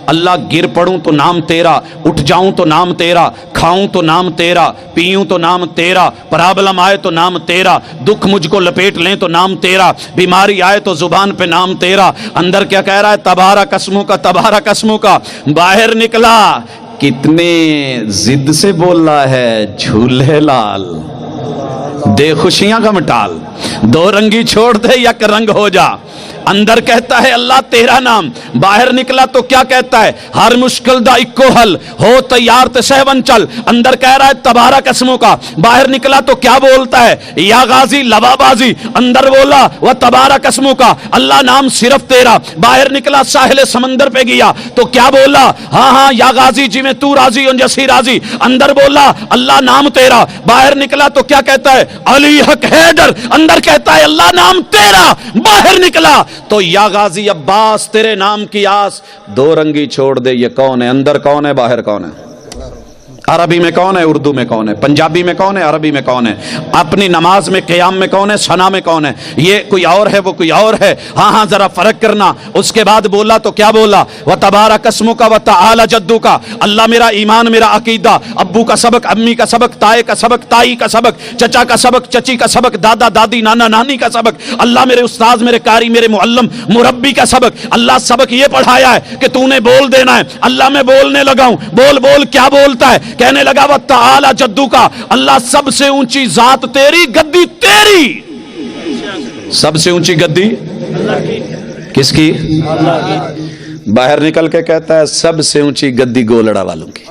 اللہ گر پڑوں تو نام تیرا، اٹھ جاؤں تو نام تیرا، کھاؤں تو نام تیرا، پیوں تو نام تیرا، پرابلم آئے تو نام تیرا، دکھ مجھ کو لپیٹ لیں تو نام تیرا، بیماری آئے تو زبان پہ نام تیرا۔ اندر کیا کہہ رہا ہے؟ تبارک اسموں کا، تبارک اسموں کا۔ باہر نکلا، کتنے ضد سے بول رہا ہے، جھولے لال دے خوشیاں کا مٹال، دو رنگی چھوڑ دے یک رنگ ہو جا۔ اندر کہتا ہے اللہ تیرا نام، باہر نکلا تو کیا کہتا ہے؟ ہر مشکل دا اکو حل، ہو تیار تے سہون چل۔ اندر کہہ رہا ہے تبارک اسموں کا، باہر نکلا تو کیا بولتا ہے؟ یا غازی لوا بازی۔ اندر بولا وہ تبارک اسموں کا، اللہ نام صرف تیرا۔ باہر نکلا ساحل سمندر پہ گیا تو کیا بولا؟ ہاں ہاں یا غازی جی میں تو راضی ان جیسی راضی۔ اندر بولا اللہ نام تیرا۔ باہر نکلا تو کیا کہتا ہے؟ علی حق حیدر۔ اندر کہتا ہے اللہ نام تیرا۔ باہر نکلا تو یا غازی عباس تیرے نام کی آس۔ دو رنگی چھوڑ دے، یہ کون ہے؟ اندر کون ہے، باہر کون ہے؟ عربی میں کون ہے، اردو میں کون ہے، پنجابی میں کون ہے، عربی میں کون ہے، اپنی نماز میں قیام میں کون ہے، ثنا میں کون ہے؟ یہ کوئی اور ہے، وہ کوئی اور ہے۔ ہاں ہاں ذرا فرق کرنا۔ اس کے بعد بولا تو کیا بولا؟ وَتَبَارَكَ اسْمُكَ وَتَعَالَى جَدُّكَ۔ اللہ میرا ایمان، میرا عقیدہ، ابو کا سبق، امی کا سبق، تائے کا سبق، تائی کا سبق، چچا کا سبق، چچی کا سبق، دادا دادی نانا نانی کا سبق، اللہ میرے استاذ، میرے قاری، میرے معلم مربی کا سبق۔ اللہ سبق یہ پڑھایا ہے کہ تو نے بول دینا ہے۔ اللہ میں بولنے لگا ہوں، بول بول۔ کیا بولتا ہے؟ کہنے لگا وَتَعَالَى جَدُّكَ، اللہ سب سے اونچی ذات تیری، گدی تیری۔ سب سے اونچی گدی کس کی؟ باہر نکل کے کہتا ہے سب سے اونچی گدی گولڑا والوں کی۔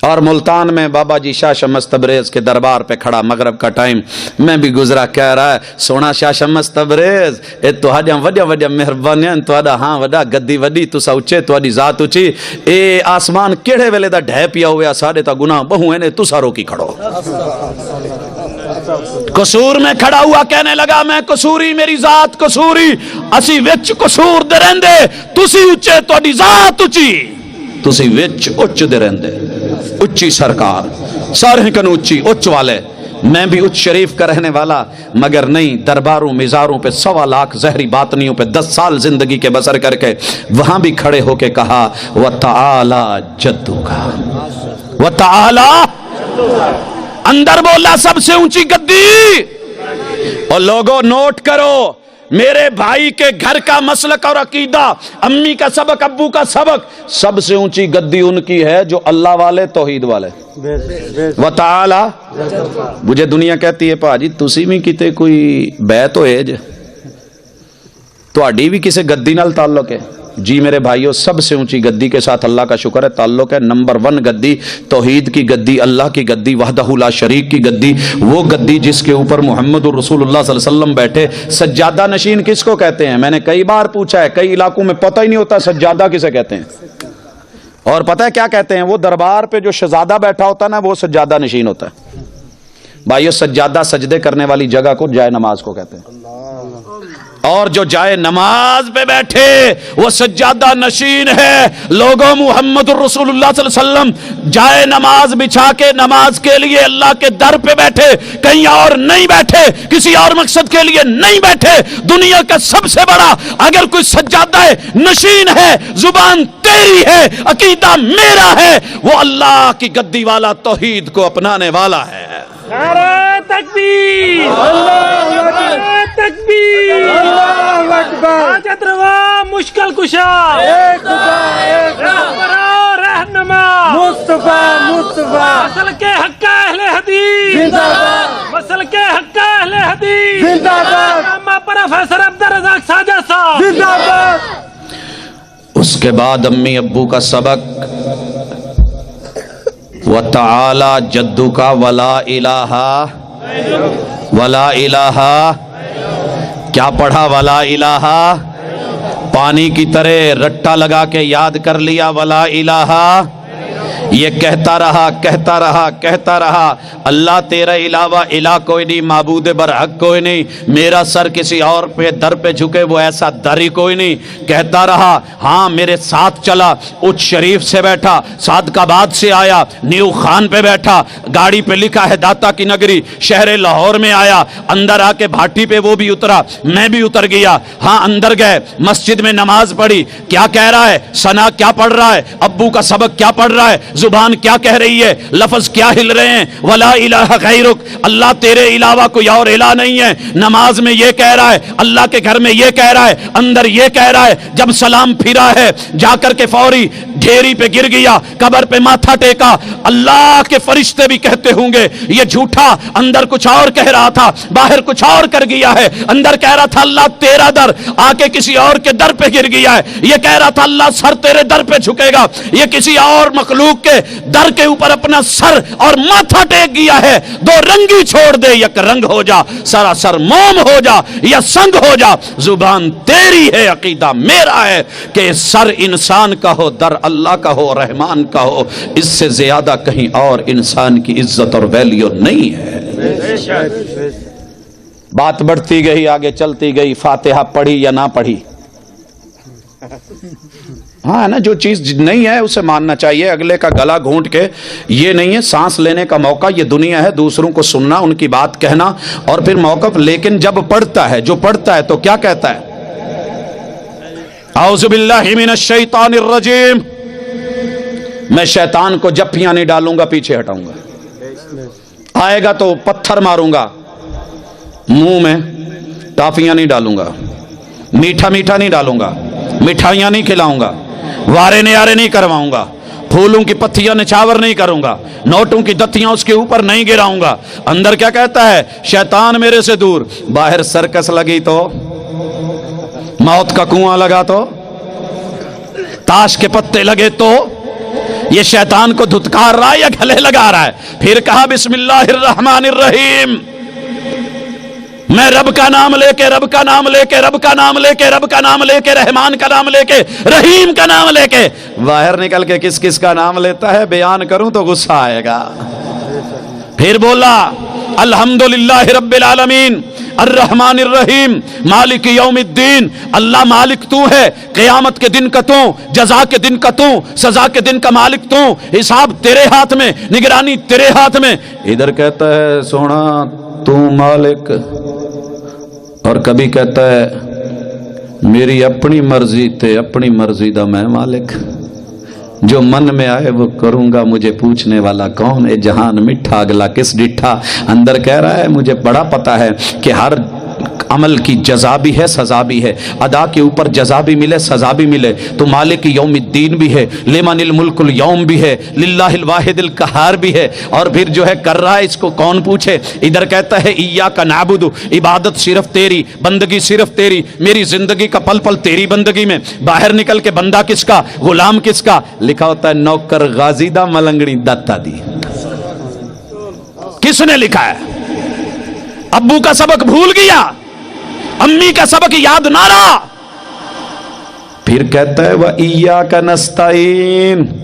اور ملتان میں بابا جی شاہ شمس تبریز کے دربار پہ کھڑا، مغرب کا ٹائم میں بھی گزرا، کہہ رہا ہے سونا شاہ شمس تبریز اے تہاڈیاں وڈیاں وڈیاں مہربانیاں، تہاڈا ہاں وڈا گدی وڈی، تسا اچے، تہاڈی ذات اچی، اے آسمان کیڑے ویلے دا ڈھے پیا ہویا، ساڈے تا گناہ بہو اینے، تسا روکی کھڑو۔ قصور میں کھڑا ہوا، کہنے لگا میں قصوری، میری ذات قصوری، اسی وچ قصور دے رہندے، تسی اچے، تہاڈی ذات اچی، تسی وچ اچ دے رہندے۔ اچھی سرکار، سارے کنو اچھی، اچ والے۔ میں بھی اچ شریف کا رہنے والا، مگر نہیں، درباروں مزاروں پہ 1.25 لاکھ زہری باطنیوں پہ 10 سال زندگی کے بسر کر کے وہاں بھی کھڑے ہو کے کہا وَتَعَالَى جَدُّكَ، وَتَعَالَى۔ اندر بولا سب سے اونچی گدی۔ اور لوگوں نوٹ کرو، میرے بھائی کے گھر کا مسلک اور عقیدہ، امی کا سبق، ابو کا سبق، سب سے اونچی گدی ان کی ہے جو اللہ والے، توحید والے۔ وَتَعَالَى، مجھے دنیا کہتی ہے پاجی تسی بھی کتے کوئی بیعت ہوئے جے، تہاڈی بھی کسے گدی نال تعلق ہے؟ جی میرے بھائیوں، سب سے اونچی گدی کے ساتھ اللہ کا شکر ہے تعلق ہے۔ نمبر 1 گدی، توحید کی گدی، اللہ کی گدی، وحدہ لا شریک کی گدی، وہ گدی جس کے اوپر محمد الرسول اللہ صلی اللہ علیہ وسلم بیٹھے۔ سجادہ نشین کس کو کہتے ہیں؟ میں نے کئی بار پوچھا ہے، کئی علاقوں میں پتہ ہی نہیں ہوتا سجادہ کسے کہتے ہیں۔ اور پتہ ہے کیا کہتے ہیں؟ وہ دربار پہ جو شہزادہ بیٹھا ہوتا ہے نا، وہ سجادہ نشین ہوتا ہے۔ بھائیو، سجادہ سجدے کرنے والی جگہ کو جائے نماز کو کہتے ہیں، اور جو جائے نماز پہ بیٹھے وہ سجادہ نشین ہے۔ لوگوں، محمد الرسول اللہ صلی اللہ علیہ وسلم جائے نماز بچھا کے نماز کے لیے اللہ کے در پہ بیٹھے، کہیں اور نہیں بیٹھے، کسی اور مقصد کے لیے نہیں بیٹھے۔ دنیا کا سب سے بڑا اگر کوئی سجادہ نشین ہے، زبان تیری ہے، عقیدہ میرا ہے، وہ اللہ کی گدی والا، توحید کو اپنانے والا ہے۔ نعرہ تکبیر، نعرہ تکبیر، اللہ اکبر، حاجت روا مشکل کشا، ایک خدا ایک رہبر رہنما، مصطفیٰ مصطفیٰ، مسل کے حق اہل حدیث زندہ باد، مسل کے حق اہل حدیث زندہ باد، علامہ پروفیسر عبدالرزاق ساجد صاحب زندہ باد۔ اس کے بعد امی ابو کا سبق وَتَعَالَى جَدُّكَ وَلَا إِلَٰهَ وَلَا إِلَٰهَ۔ کیا پڑھا؟ وَلَا إِلَٰهَ، پانی کی طرح رٹا لگا کے یاد کر لیا، وَلَا إِلَٰهَ۔ یہ کہتا رہا اللہ تیرے علاوہ الہ کوئی نہیں، معبود برحق کوئی نہیں، میرا سر کسی اور پہ در پہ جھکے وہ ایسا در ہی کوئی نہیں۔ کہتا رہا، ہاں میرے ساتھ چلا، اچ شریف سے بیٹھا، صادقآباد سے آیا، نیو خان پہ بیٹھا، گاڑی پہ لکھا ہے داتا کی نگری، شہر لاہور میں آیا، اندر آ کے بھاٹی پہ وہ بھی اترا، میں بھی اتر گیا۔ ہاں اندر گئے، مسجد میں نماز پڑھی، کیا کہہ رہا ہے، ثنا کیا پڑھ رہا ہے، ابو کا سبق کیا پڑھ رہا ہے، زبان کیا کہہ رہی ہے، لفظ کیا ہل رہے ہیں، ولا الہ غیرک، اللہ تیرے علاوہ کوئی اور الہ نہیں ہے۔ نماز میں یہ کہہ رہا ہے، اللہ کے گھر میں یہ کہہ رہا ہے، اندر یہ کہہ رہا ہے، جب سلام پھرا ہے جا کر کے فوری ڈھیری پہ گر گیا، قبر پہ ماتھا ٹیکا۔ اللہ کے فرشتے بھی کہتے ہوں گے یہ جھوٹا، اندر کچھ اور کہہ رہا تھا، باہر کچھ اور کر گیا ہے، اندر کہہ رہا تھا اللہ تیرا در، آ کے کسی اور کے در پہ گر گیا ہے، یہ کہہ رہا تھا اللہ سر تیرے در پہ جھکے گا، یہ کسی اور مخلوق کے در کے اوپر اپنا سر اور ماتھا ٹیک گیا ہے۔ دو رنگی چھوڑ دے، یک رنگ ہو جا، سراسر موم ہو جا یا سنگ ہو جا۔ زبان تیری ہے، عقیدہ میرا ہے کہ سر انسان کا ہو، در اللہ کا ہو، رحمان کا ہو، اس سے زیادہ کہیں اور انسان کی عزت اور ویلیو نہیں ہے۔ بات بڑھتی گئی، آگے چلتی گئی، فاتحہ پڑھی یا نہ پڑھی؟ ہاں نا، جو چیز نہیں ہے اسے ماننا چاہیے، اگلے کا گلا گھونٹ کے یہ نہیں ہے سانس لینے کا موقع، یہ دنیا ہے، دوسروں کو سننا، ان کی بات کہنا اور پھر موقف۔ لیکن جب پڑھتا ہے، جو پڑھتا ہے تو کیا کہتا ہے؟ اعوذ باللہ من الشیطان الرجیم، میں شیطان کو جپیاں نہیں ڈالوں گا، پیچھے ہٹاؤں گا، آئے گا تو پتھر ماروں گا، منہ میں ٹافیاں نہیں ڈالوں گا، میٹھا میٹھا نہیں ڈالوں گا، مٹھائیاں نہیں کھلاؤں گا، وارے نیارے نہیں کرواؤں گا، پھولوں کی پتیاں نچھاور نہیں کروں گا، نوٹوں کی دتیاں اس کے اوپر نہیں گراؤں گا۔ اندر کیا کہتا ہے؟ شیطان میرے سے دور۔ باہر سرکس لگی تو، موت کا کنواں لگا تو، تاش کے پتے لگے تو، یہ شیطان کو دھتکار رہا ہے یا گلے لگا رہا ہے؟ پھر کہا بسم اللہ الرحمن الرحیم، میں رب کا نام لے کے، رب کا نام لے کے، رب کا نام لے کے، رب کا نام لے کے، رحمان کا نام لے کے، رحیم کا نام لے کے۔ باہر نکل کے کس کس کا نام لیتا ہے بیان کروں تو غصہ آئے گا۔ پھر بولا الحمدللہ رب العالمین الرحمن الرحیم مالک یوم الدین، اللہ مالک تو ہے، قیامت کے دن کا تو، جزا کے دن کا تو، سزا کے دن کا مالک تو، حساب تیرے ہاتھ میں، نگرانی تیرے ہاتھ میں۔ ادھر کہتا ہے سونا تو مالک، اور کبھی کہتا ہے میری اپنی مرضی تے اپنی مرضی دا میں مالک، جو من میں آئے وہ کروں گا، مجھے پوچھنے والا کون ہے، جہان مٹھا اگلا کس ڈٹھا۔ اندر کہہ رہا ہے مجھے بڑا پتا ہے کہ ہر عمل کی جزا بھی ہے، سزا بھی ہے، ادا کے اوپر جزا بھی ملے، سزا بھی ملے، تو مالک یوم الدین بھی ہے، لمن الملک اليوم بھی ہے، للہ الواحد القہار بھی ہے، اور پھر جو ہے کر رہا ہے اس کو کون پوچھے۔ ادھر کہتا ہے ایاک نعبد، عبادت صرف تیری، بندگی صرف تیری، میری زندگی کا پل پل تیری بندگی میں۔ باہر نکل کے بندہ کس کا، غلام کس کا؟ لکھا ہوتا ہے نوکر غازی دا ملنگڑی دتا دی۔ کس نے لکھا ہے؟ ابو کا سبق بھول گیا، امی کا سبق یاد نہ رہا۔ پھر کہتا ہے وَإِيَّاكَ نَسْتَعِينُ،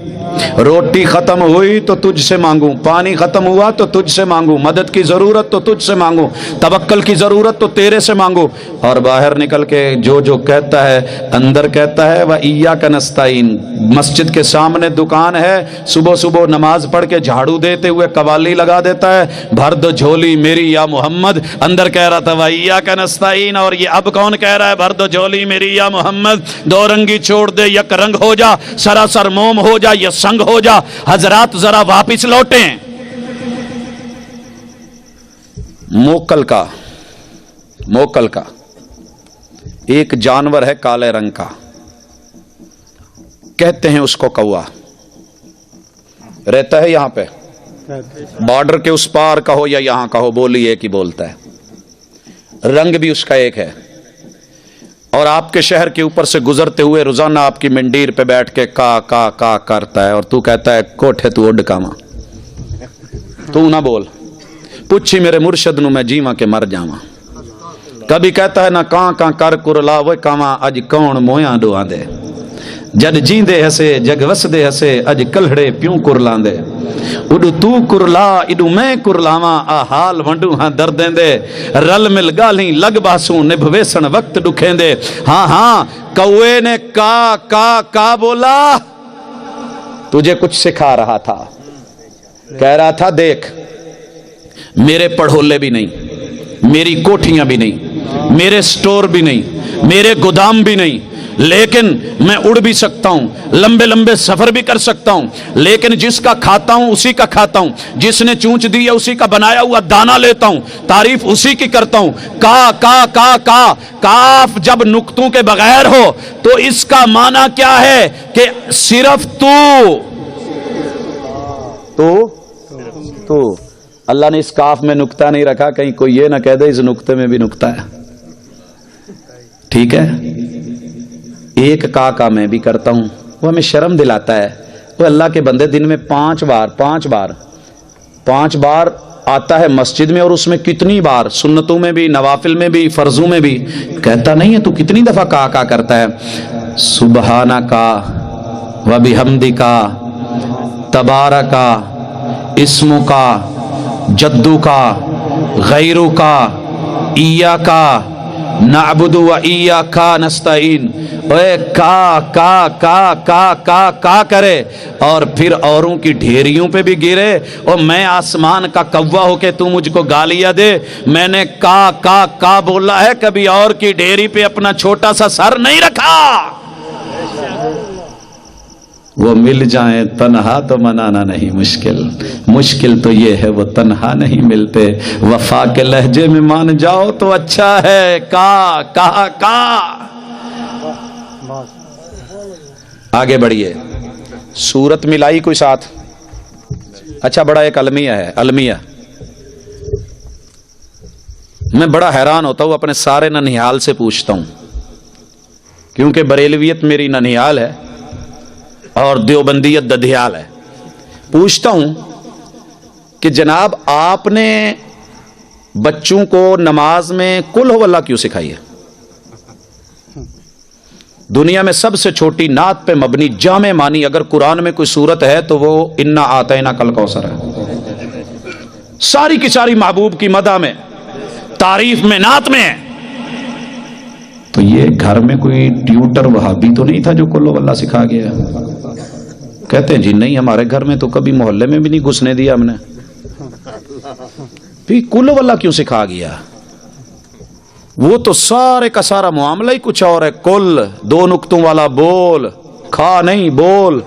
روٹی ختم ہوئی تو تجھ سے مانگوں، پانی ختم ہوا تو تجھ سے مانگوں، مدد کی ضرورت تو تجھ سے مانگوں، توکل کی ضرورت تو تیرے سے مانگوں۔ اور باہر نکل کے جو کہتا ہے، اندر کہتا ہے وَإِيَّاكَ نَسْتَعِينُ، مسجد کے سامنے دکان ہے، صبح صبح نماز پڑھ کے جھاڑو دیتے ہوئے قوالی لگا دیتا ہے، بھر دو جھولی میری یا محمد۔ اندر کہہ رہا تھا وَإِيَّاكَ نَسْتَعِينُ، اور یہ اب کون کہہ رہا ہے بھر دو جھولی میری یا محمد؟ دو رنگی چھوڑ دے، یک رنگ ہو جا، سراسر موم ہو جا یا سنگ ہو جا۔ حضرات ذرا واپس لوٹیں۔ موکل کا ایک جانور ہے کالے رنگ کا، کہتے ہیں اس کو کوا، رہتا ہے یہاں پہ، بارڈر کے اس پار کا ہو یا یہاں کا ہو، بولی ایک ہی بولتا ہے، رنگ بھی اس کا ایک ہے، اور آپ کے شہر کے اوپر سے گزرتے ہوئے روزانہ آپ کی منڈیر پہ بیٹھ کے کا کا کا کرتا ہے، اور تو کہتا ہے کوٹھے تو اڈ کاما، تو نہ بول، پوچھی میرے مرشد نو میں جیواں کے مر جاواں۔ کبھی کہتا ہے نہ کاں کاں کر کرلا وہ کاواں، اج کون مویاں ڈواں دے، جد جیندے ہسے جگ وسدے ہسے اج کلہڑے پیوں کرلاندے اڈو تو کرلا اڈو میں کرلاواں آ حال ونڈو ہاں دردیں دے رل مل گالیں لگ باسوں نبھویسن وقت ڈکھیں دے ہاں ہاں کوے نے کا بولا تجھے کچھ سکھا رہا تھا کہہ رہا تھا دیکھ میرے پڑھولے بھی نہیں میری کوٹھیاں بھی نہیں میرے سٹور بھی نہیں میرے گودام بھی نہیں لیکن میں اڑ بھی سکتا ہوں لمبے لمبے سفر بھی کر سکتا ہوں لیکن جس کا کھاتا ہوں اسی کا کھاتا ہوں جس نے چونچ دی ہے اسی کا بنایا ہوا دانا لیتا ہوں تعریف اسی کی کرتا ہوں کاف جب نقطوں کے بغیر ہو تو اس کا معنی کیا ہے کہ صرف تو اللہ نے اس کاف میں نقطہ نہیں رکھا کہیں کوئی یہ نہ کہہ دے اس نقطے میں بھی نقطہ ہے ٹھیک ہے ایک کا میں بھی کرتا ہوں وہ ہمیں شرم دلاتا ہے وہ اللہ کے بندے دن میں 5 بار آتا ہے مسجد میں اور اس میں کتنی بار سنتوں میں بھی نوافل میں بھی فرضوں میں بھی کہتا نہیں ہے تو کتنی دفعہ کا کرتا ہے سبحانکا و بحمدکا تبارکا اسمکا جدوکا غیروکا ایاکا نعبد و ایاکا نستعین اے کا کرے اور پھر اوروں کی ڈھیریوں پہ بھی گرے اور میں آسمان کا کوا ہو کے تو مجھ کو گالیاں دے میں نے کا بولا ہے کبھی اور کی ڈھیری پہ اپنا چھوٹا سا سر نہیں رکھا وہ مل جائیں تنہا تو منانا نہیں مشکل تو یہ ہے وہ تنہا نہیں ملتے وفا کے لہجے میں مان جاؤ تو اچھا ہے کا آگے بڑھیے سورت ملائی کوئی ساتھ اچھا بڑا ایک المیہ میں بڑا حیران ہوتا ہوں اپنے سارے ننہیال سے پوچھتا ہوں کیونکہ بریلویت میری ننہیال ہے اور دیوبندیت ددھیال ہے پوچھتا ہوں کہ جناب آپ نے بچوں کو نماز میں قل ہو اللہ کیوں سکھائی ہے دنیا میں سب سے چھوٹی نعت پہ مبنی جامع معنی اگر قرآن میں کوئی صورت ہے تو وہ انا آتینا کل کوثر ہے ساری کی ساری محبوب کی مدح میں تعریف میں نعت میں تو یہ گھر میں کوئی ٹیوٹر وہابی تو نہیں تھا جو قل ہو اللہ سکھا گیا کہتے ہیں جی نہیں ہمارے گھر میں تو کبھی محلے میں بھی نہیں گھسنے دیا ہم نے پھر قل ہو اللہ کیوں سکھا گیا وہ تو سارے کا سارا معاملہ ہی کچھ اور ہے کل 2 نقطوں والا بول کھا نہیں بول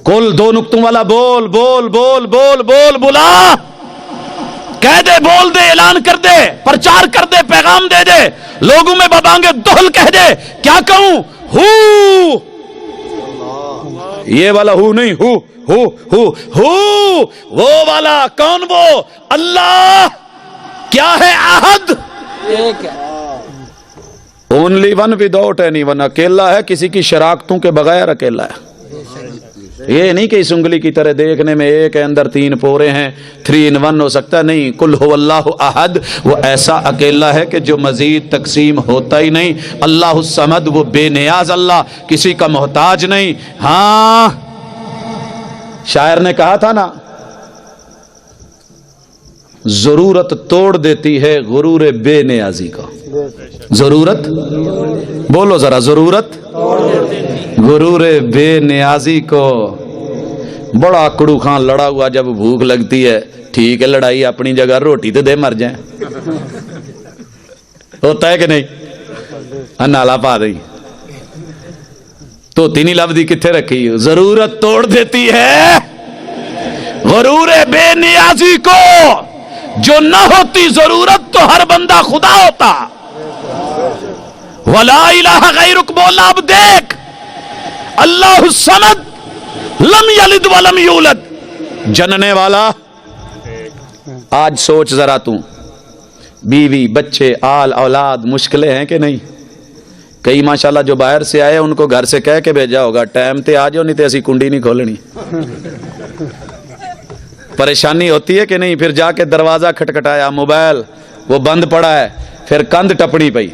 کل 2 نقطوں والا بول بولا کہہ دے بول دے اعلان کر دے پرچار کر دے پیغام دے دے لوگوں میں ببانگے دہل کہہ دے کیا کہوں ہو یہ والا ہو نہیں ہو وہ والا کون وہ اللہ کیا ہے عہد only one without any one اکیلا ہے کسی کی شراکتوں کے بغیر اکیلا ہے یہ نہیں کہ اس انگلی کی طرح دیکھنے میں ایک ہے اندر 3 پورے ہیں 3 in 1 ہو سکتا ہے نہیں قل هو اللہ احد وہ ایسا اکیلا ہے کہ جو مزید تقسیم ہوتا ہی نہیں اللہ الصمد وہ بے نیاز اللہ کسی کا محتاج نہیں ہاں شاعر نے کہا تھا نا ضرورت توڑ دیتی ہے غرور بے نیازی کا ضرورت بولو ذرا ضرورت غرور بے نیازی کو بڑا کڑو خان لڑا ہوا جب بھوک لگتی ہے ٹھیک ہے لڑائی اپنی جگہ روٹی تو دے مر جائیں ہوتا ہے کہ نہیں نالا پا دیں تو تینی لفظی کتنے رکھی ضرورت توڑ دیتی ہے غرور بے نیازی کو جو نہ ہوتی ضرورت تو ہر بندہ خدا ہوتا ولا الہ غیرک بولا اب دیکھ اللہ الصمد لم یلد ولم یولد جننے والا آج سوچ ذرا تو بیوی بچے آل اولاد مشکلیں ہیں کہ نہیں کئی ماشاءاللہ جو باہر سے آئے ان کو گھر سے کہہ کے بھیجا ہوگا ٹائم تے آ جاؤ نہیں تے اسی کنڈی نہیں کھولنی پریشانی ہوتی ہے کہ نہیں پھر جا کے دروازہ کھٹکھٹایا موبائل وہ بند پڑا ہے پھر کند ٹپنی پئی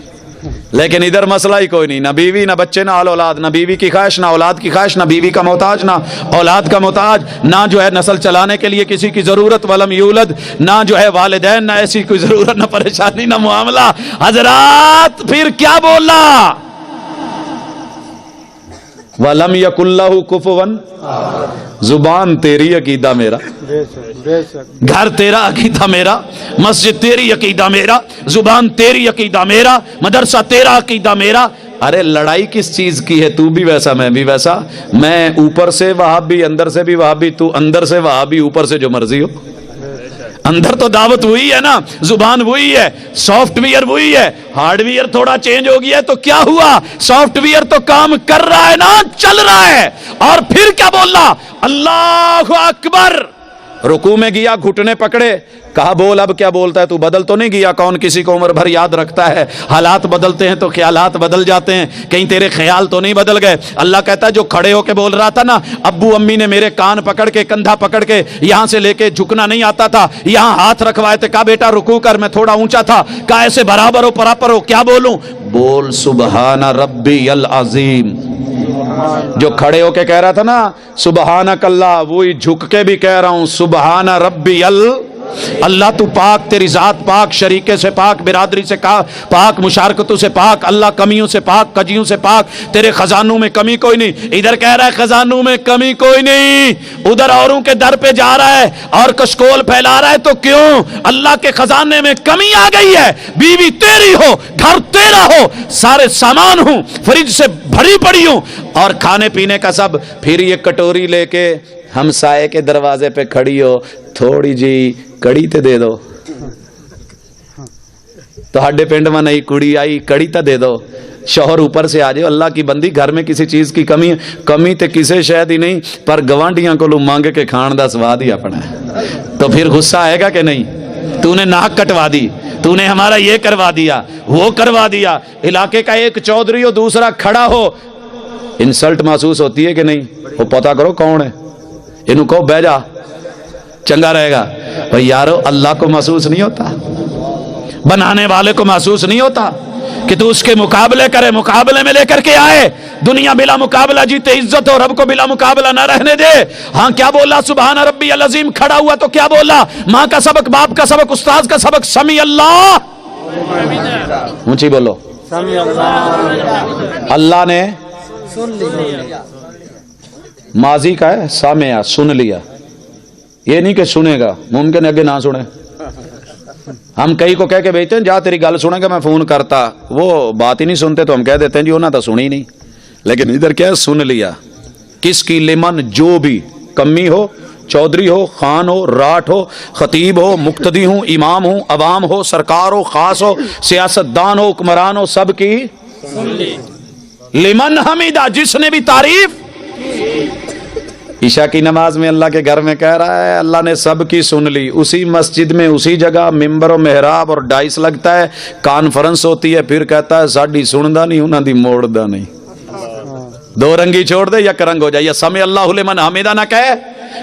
لیکن ادھر مسئلہ ہی کوئی نہیں، نہ بیوی نہ بچے نہ اولاد، نہ بیوی کی خواہش نہ اولاد کی خواہش، نہ بیوی کا محتاج نہ اولاد کا محتاج، نہ جو ہے نسل چلانے کے لیے کسی کی ضرورت، ولم یولد، نہ جو ہے والدین، نہ ایسی کوئی ضرورت، نہ پریشانی، نہ معاملہ۔ حضرات پھر کیا بولا؟ وَلَمْ يَكُنْ لَهُ كُفُوًا، زبان تیری عقیدہ میرا، گھر تیرا عقیدہ میرا، مسجد تیری عقیدہ میرا، زبان تیری عقیدہ میرا، مدرسہ تیرا عقیدہ میرا۔ ارے لڑائی کس چیز کی ہے؟ تو بھی ویسا میں بھی ویسا، میں اوپر سے وہابی، اندر سے بھی وہابی، تو اندر سے وہابی، اوپر سے جو مرضی ہو۔ اندر تو دعوت وہی ہے نا، زبان وہی ہے، سافٹ ویئر وہی ہے، ہارڈ ویئر تھوڑا چینج ہو گیا ہے تو کیا ہوا؟ سافٹ ویئر تو کام کر رہا ہے نا، چل رہا ہے۔ اور پھر کیا بولا؟ اللہ اکبر۔ رکوع میں گیا، گھٹنے پکڑے، کہا بول اب کیا بولتا ہے تو؟ بدل تو نہیں گیا؟ کون کسی کو عمر بھر یاد رکھتا ہے؟ حالات بدلتے ہیں تو خیالات بدل جاتے ہیں، کہیں تیرے خیال تو نہیں بدل گئے؟ اللہ کہتا ہے جو کھڑے ہو کے بول رہا تھا نا، ابو امی نے میرے کان پکڑ کے، کندھا پکڑ کے، یہاں سے لے کے جھکنا نہیں آتا تھا، یہاں ہاتھ رکھوائے تھے، کہا بیٹا رکوع کر، میں تھوڑا اونچا تھا، کہا ایسے برابر ہو پراپر ہو، کیا بولوں؟ بول سبحان ربی العظیم۔ جو کھڑے ہو کے کہہ رہا تھا نا سبحانک اللہ، وہی جھک کے بھی کہہ رہا ہوں سبحان ربی اللہ تو پاک، تیری ذات پاک، شریکے سے پاک، برادری سے پاک، مشارکتوں سے پاک، اللہ کمیوں سے پاک، کجیوں سے پاک، تیرے خزانوں میں کمی کوئی نہیں۔ ادھر کہہ رہا ہے خزانوں میں کمی کوئی نہیں، ادھر اوروں کے در پہ جا رہا ہے اور کشکول پھیلا رہا ہے، تو کیوں؟ اللہ کے خزانے میں کمی آ گئی ہے۔ بیوی تیری ہو، گھر تیرا ہو، سارے سامان ہوں، فریج سے بھری پڑی ہوں، اور کھانے پینے کا سب، پھر یہ کٹوری لے کے ہمسائے کے دروازے پہ کھڑی ہو، تھوڑی جی کڑی تے دے دو، تو ہڈے پنڈ میں نئی کڑی آئی، کڑی تے دے دو۔ شوہر اوپر سے آ جائے، اللہ کی بندی گھر میں کسی چیز کی کمی ہے؟ کمی تے کسے شاید ہی نہیں، پر گوانڈیاں کو مانگ کے کھان دا سواد ہی اپنا ہے۔ تو پھر غصہ آئے گا کہ نہیں؟ تو نے ناک کٹوا دی، تو نے ہمارا یہ کروا دیا، وہ کروا دیا۔ علاقے کا ایک چودھری ہو، دوسرا کھڑا ہو، انسلٹ محسوس ہوتی ہے کہ نہیں؟ وہ پتا کرو کون ہے، انہوں کو بہ جا، چنگا رہے گا۔ بھئی یارو اللہ کو محسوس نہیں ہوتا، بنانے والے کو محسوس نہیں ہوتا کہ تو اس کے مقابلے کرے، مقابلے میں لے کر کے آئے۔ دنیا بلا مقابلہ جیتے عزت ہو، رب کو بلا مقابلہ نہ رہنے دے۔ ہاں کیا بولا؟ سبحان ربی العظیم۔ کھڑا ہوا تو کیا بولا؟ ماں کا سبق، باپ کا سبق، استاذ کا سبق، سمی اللہ، اونچی بولو، اللہ نے ماضی کا ہے، سامعہ، سن لیا، یہ نہیں کہ سنے گا، ممکن ہے کہ نہ سنے۔ ہم کئی کو کہہ کے بھیجتے ہیں جا تیری گل سنے گا میں فون کرتا، وہ بات ہی نہیں سنتے تو ہم کہہ دیتے ہیں جی انہوں نے تو سنی نہیں، لیکن ادھر کیا ہے؟ سن لیا۔ کس کی؟ لمن، جو بھی، کمی ہو، چودھری ہو، خان ہو، راٹھ ہو، خطیب ہو، مقتدی ہوں، امام ہوں، عوام ہو، سرکار ہو، خاص ہو، سیاستدان ہو، حکمران ہو، سب کی لمن حمیدہ، جس نے بھی تعریف۔ عشاء کی نماز میں اللہ کے گھر میں کہہ رہا ہے اللہ نے سب کی سن لی، اسی مسجد میں اسی جگہ ممبر و محراب اور ڈائس لگتا ہے، کانفرنس ہوتی ہے، پھر کہتا ہے ساڈی سندا نہیں، انہاں دی موڑدا نہیں۔ دو رنگی چھوڑ دے یا کرنگ ہو جائے، یا سمع اللہ لمن حمیدہ نہ کہے،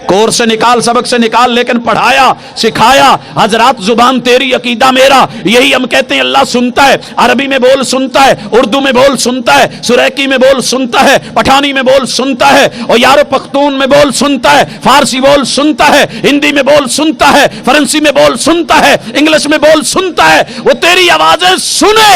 کورس سے نکال، سبق سے نکال، لیکن پڑھایا، سکھایا۔ حضرات زبان تیری عقیدہ میرا، یہی ہم کہتے ہیں اللہ سنتا ہے، عربی میں بول سنتا ہے، اردو میں بول سنتا ہے، سریکی میں بول سنتا ہے، پٹھانی میں بول سنتا ہے، اور یارو پختون میں بول سنتا ہے، فارسی بول سنتا ہے، ہندی میں بول سنتا ہے، فرانسی میں بول سنتا ہے، انگلش میں بول سنتا ہے، وہ تیری آوازیں سنے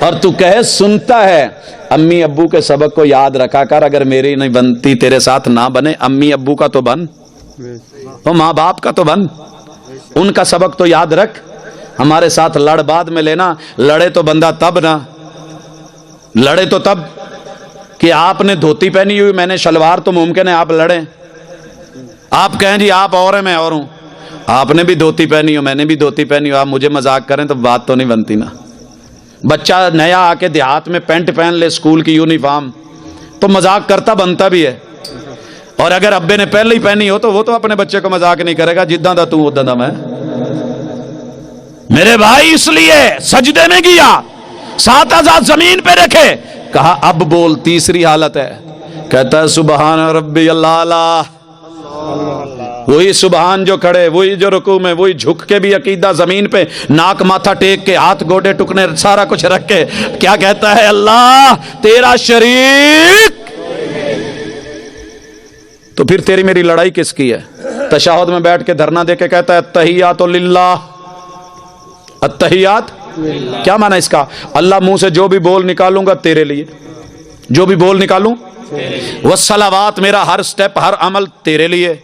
اور تو کہے سنتا ہے۔ امی ابو کے سبق کو یاد رکھا کر، اگر میری نہیں بنتی تیرے ساتھ نہ بنے، امی ابو کا تو بن، اور ماں باپ کا تو بن، ان کا سبق تو یاد رکھ۔ ہمارے ساتھ لڑ بعد میں لینا، لڑے تو بندہ تب نہ، لڑے تو تب کہ آپ نے دھوتی پہنی ہوئی، میں نے شلوار، تو ممکن ہے آپ لڑیں، آپ کہیں جی آپ اور ہیں میں اور ہوں، آپ نے بھی دھوتی پہنی ہو میں نے بھی دھوتی پہنی ہو، آپ مجھے مذاق کریں تو بات تو نہیں بنتی نا۔ بچہ نیا آ کے دیہات میں پینٹ پہن لے، اسکول کی یونیفارم، تو مذاق کرتا بنتا بھی ہے، اور اگر ابے نے پہلے ہی پہنی ہو تو وہ تو اپنے بچے کو مذاق نہیں کرے گا، جداں دا تو اداں دا میں۔ میرے بھائی اس لیے سجدے میں گیا، سات آزاد زمین پہ رکھے، کہا اب بول۔ تیسری حالت ہے، کہتا ہے سبحان ربی اللہ، وہی سبحان جو کھڑے، وہی جو رکوع میں، وہی جھک کے بھی عقیدہ زمین پہ، ناک ماتھا ٹیک کے، ہاتھ گوڑے ٹکنے سارا کچھ رکھ کے کیا کہتا ہے؟ اللہ تیرا شریک۔ تو پھر تیری میری لڑائی کس کی ہے؟ تشہد میں بیٹھ کے دھرنا دے کے کہتا ہے التحیات للہ، التحیات کیا معنی اس کا؟ اللہ منہ سے جو بھی بول نکالوں گا تیرے لیے، جو بھی بول نکالوں، والصلوات میرا ہر سٹیپ ہر عمل تیرے لیے،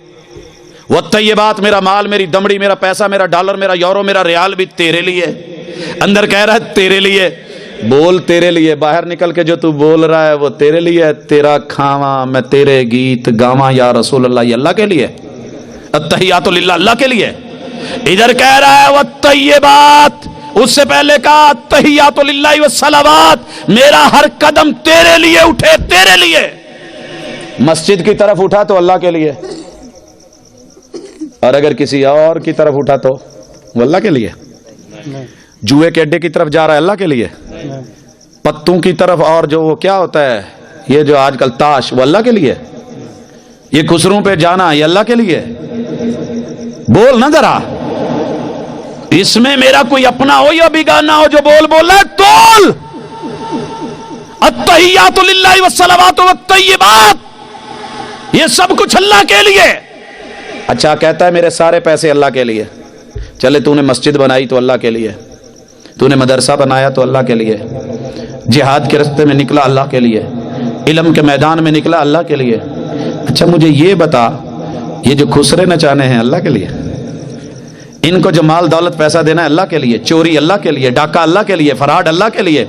والطیبات میرا مال، میری دمڑی، میرا پیسہ، میرا ڈالر، میرا یورو، میرا ریال بھی تیرے لیے۔ اندر کہہ رہا ہے تیرے لیے، بول تیرے لیے، باہر نکل کے جو تو بول رہا ہے وہ تیرے لیے ہے۔ تیرا کھاواں میں تیرے گیت گاواں یا رسول اللہ، یہ اللہ کے لیے، التحیات للہ اللہ کے لیے۔ ادھر کہہ رہا ہے والطیبات، اس سے پہلے کہا التحیات للہ والصلوات، میرا ہر قدم تیرے لیے اٹھے، تیرے لیے۔ مسجد کی طرف اٹھا تو اللہ کے لیے، اور اگر کسی اور کی طرف اٹھا تو وہ اللہ کے لیے۔ جوئے کے اڈے کی طرف جا رہا ہے اللہ کے لیے، پتوں کی طرف، اور جو وہ کیا ہوتا ہے یہ جو آج کل تاش، وہ اللہ کے لیے۔ یہ خسروں پہ جانا یہ اللہ کے لیے۔ بول نہ ذرا، اس میں میرا کوئی اپنا ہو یا بیگانہ ہو جو بول بول رہا ہے، تول التحیات للہ والصلوات والطیبات، یہ سب کچھ اللہ کے لیے۔ اچھا کہتا ہے میرے سارے پیسے اللہ کے لیے، چلے تو نے مسجد بنائی تو اللہ کے لیے، تو نے مدرسہ بنایا تو اللہ کے لیے، جہاد کے راستے میں نکلا اللہ کے لیے، علم کے میدان میں نکلا اللہ کے لیے۔ اچھا مجھے یہ بتا، یہ جو خسرے نچانے ہیں اللہ کے لیے، ان کو جو مال دولت پیسہ دینا ہے اللہ کے لیے، چوری اللہ کے لیے، ڈاکہ اللہ کے لیے، فراڈ اللہ کے لیے،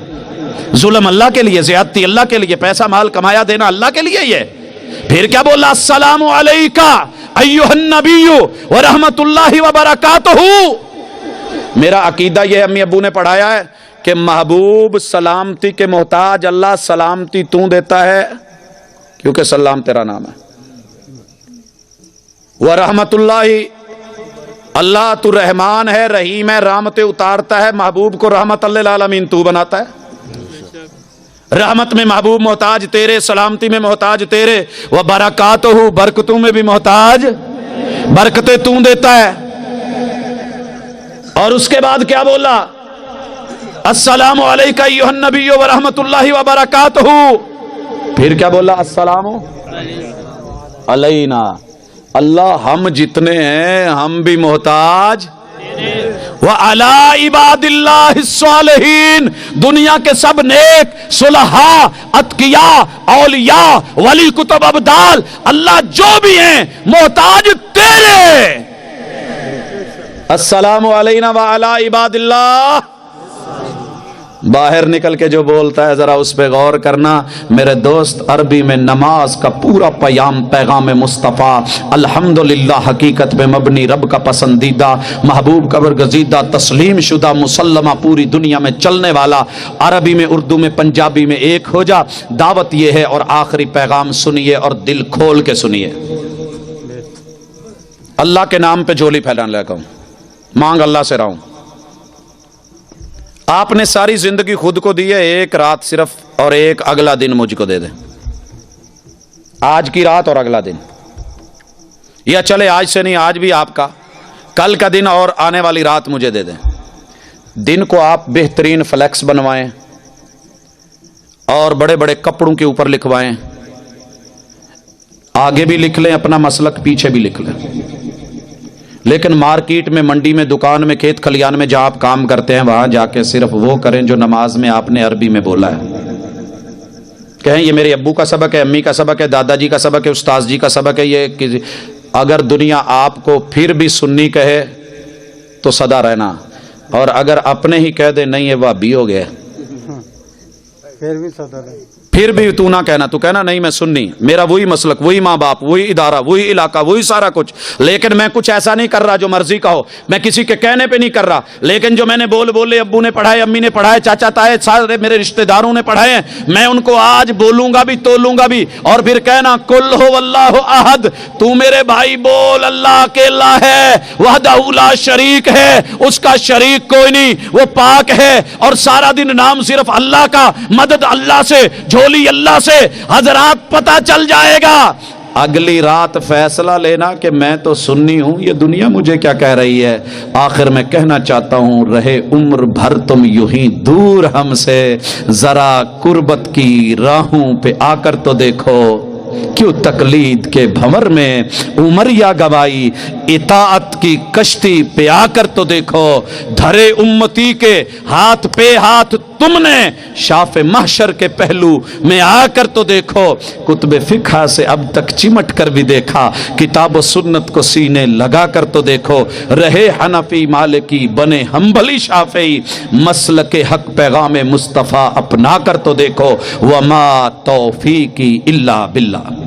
ظلم اللہ کے لیے، زیادتی اللہ کے لیے، پیسہ مال کمایا دینا اللہ کے لیے۔ یہ پھر کیا بولا؟ السلام علیکہ ایھا النبی ورحمۃ اللہ وبرکاتہ۔ میرا عقیدہ یہ امی ابو نے پڑھایا ہے کہ محبوب سلامتی کے محتاج، اللہ سلامتی تو دیتا ہے کیونکہ سلام تیرا نام ہے، ورحمۃ اللہ، اللہ تو رحمان ہے، رحیم ہے، رحمتیں اتارتا ہے، محبوب کو رحمت للعالمین تو بناتا ہے۔ رحمت میں محبوب محتاج تیرے، سلامتی میں محتاج تیرے، وہ برکاتہ، برکتوں میں بھی محتاج، برکتیں تو دیتا ہے۔ اور اس کے بعد کیا بولا؟ السلام علیکہ ایھا النبی ورحمۃ اللہ وبرکاتہ۔ پھر کیا بولا؟ السلام علینا، اللہ ہم جتنے ہیں ہم بھی محتاج، وعلی عباد اللہ الصالحین، دنیا کے سب نیک صلحاء اتقیاء اولیاء ولی کتب ابدال، اللہ جو بھی ہیں محتاج تیرے۔ السلام علینا وعلی عباد اللہ۔ باہر نکل کے جو بولتا ہے ذرا اس پہ غور کرنا میرے دوست۔ عربی میں نماز کا پورا پیغام مصطفیٰ الحمدللہ حقیقت میں مبنی، رب کا پسندیدہ، محبوب کا برگزیدہ، تسلیم شدہ، مسلمہ، پوری دنیا میں چلنے والا، عربی میں، اردو میں، پنجابی میں ایک ہو جا۔ دعوت یہ ہے، اور آخری پیغام سنیے اور دل کھول کے سنیے۔ اللہ کے نام پہ جھولی پھیلانے لگا ہوں، مانگ اللہ سے رہا ہوں۔ آپ نے ساری زندگی خود کو دی ہے، ایک رات صرف، اور ایک اگلا دن مجھ کو دے دیں، آج کی رات اور اگلا دن، یا چلے آج سے نہیں، آج بھی آپ کا، کل کا دن اور آنے والی رات مجھے دے دیں۔ دن کو آپ بہترین فلیکس بنوائیں اور بڑے بڑے کپڑوں کے اوپر لکھوائیں، آگے بھی لکھ لیں اپنا مسلک، پیچھے بھی لکھ لیں، لیکن مارکیٹ میں، منڈی میں، دکان میں، کھیت کھلیان میں جہاں آپ کام کرتے ہیں وہاں جا کے صرف وہ کریں جو نماز میں آپ نے عربی میں بولا ہے۔ کہیں یہ میرے ابو کا سبق ہے، امی کا سبق ہے، دادا جی کا سبق ہے، استاذ جی کا سبق ہے، یہ اگر دنیا آپ کو پھر بھی سنی کہے تو سدا رہنا، اور اگر اپنے ہی کہہ دے نہیں یہ وہابی ہو گیا پھر بھی سدا رہے، پھر بھی تو نہ کہنا، تو کہنا نہیں میں سنی، میرا وہی مسلک، وہی ماں باپ، وہی ادارہ، وہی علاقہ، وہی سارا کچھ، لیکن میں کچھ ایسا نہیں کر رہا جو مرضی کا ہو، میں کسی کے کہنے پہ نہیں کر رہا، لیکن جو میں نے بولے ابو نے پڑھائے، امی نے پڑھائے، چاچا تائے، سارے میرے رشتہ داروں نے پڑھائے ہیں، میں ان کو آج بولوں گا بھی، تولوں گا بھی، اور پھر کہنا قل هو اللہ احد، تو میرے بھائی بول اللہ اکیلا ہے، وحدہ لا شریک ہے، اس کا شریک کوئی نہیں، وہ پاک ہے، اور سارا دن نام صرف اللہ کا، مدد اللہ سے، جھولی اللہ سے۔ حضرات پتہ چل جائے گا اگلی رات فیصلہ لینا کہ میں تو سنی ہوں، یہ دنیا مجھے کیا کہہ رہی ہے۔ آخر میں کہنا چاہتا ہوں، رہے عمر بھر تم یوں ہی دور ہم سے، ذرا قربت کی راہوں پہ آ کر تو دیکھو، کیوں تقلید کے بھنور میں عمریہ گوائی، اطاعت کی کشتی پہ آ کر تو دیکھو، دھرے امتی کے ہاتھ پہ ہاتھ تم نے، شاف محشر کے پہلو میں آ کر تو دیکھو۔ کتب فقہ سے اب تک چمٹ کر بھی دیکھا، کتاب و سنت کو سینے لگا کر تو دیکھو، رہے حنفی مالکی بنے حنبلی شافعی، مسلک حق پیغام مصطفیٰ اپنا کر تو دیکھو، وما توفیقی الا باللہ۔